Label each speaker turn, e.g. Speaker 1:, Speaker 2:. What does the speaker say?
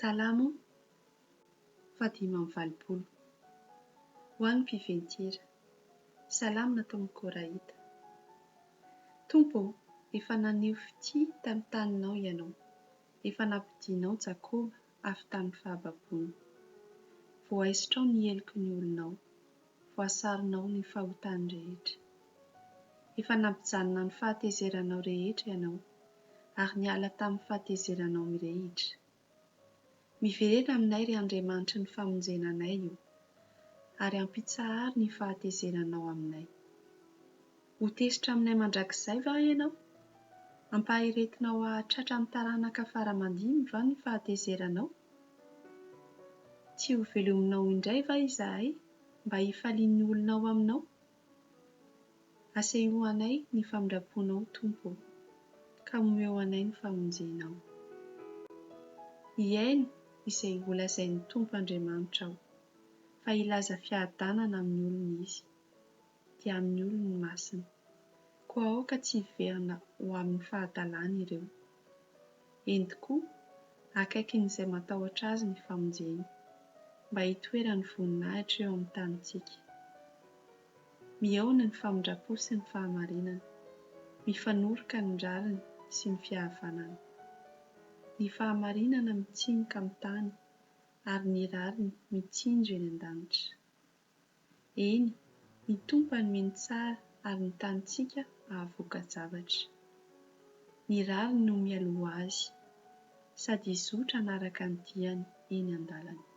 Speaker 1: Salamo 5:20. Ho an'ny mpiventira. Salamina tamin'ny Koraita. Tompo, efa naneho fity tamin'ny taninao ianao. Efa nampidinao Jakoba avy tamin'ny fahababony. Voaisotrao ny heloky ny olonao. Voasarinao ny fahotany rehetra. Efa nampijanona ny fahatezeranao rehetra ianao, ary niala tamin'ny fahatezeranao mirehitra. Miverena aminay ry Andriamanitra ny famonjenanay io, ary ampitsahary ny fahatezeranao aminay. Ho tesitra aminay mandrakizay va ianao? Ampahiretinao hahatratra ny taranaka faramandimy va ny fahatezeranao? Tsy ho velominao indray va izahay mba hifalian'ny olonao aminao? Asehoanay ny famindraponao, Tompo, ka omeo anay ny famonjenao. Iaino izay ho lazain'ny Tompo Andriamanitra ao, fa hilaza fiadanana amin'ny olona izy, dia amin'ny olona masina. Koa aoka tsy hiverina ho amin'ny fahadalàna ireo. Eny tokoa, akaikin'izay matahotra azy ny famonjeny, mba hitoerany voninahitra eo amin'ny tanintsika. Mihaona ny famindrapo sy ny fahamarinana, mifanoroka ny rariny sy ny fihavanana. Ny fahamarinana mitsimoka amin'ny tany, ary ny rariny mitsinjo eny an-danitra. Eny, ny Tompo hanome tsara ary ny tanintsika ahavoka-javatra. Ny rariny no mialoha azy, sady hizotra hanaraka ny diany eny an-dalana.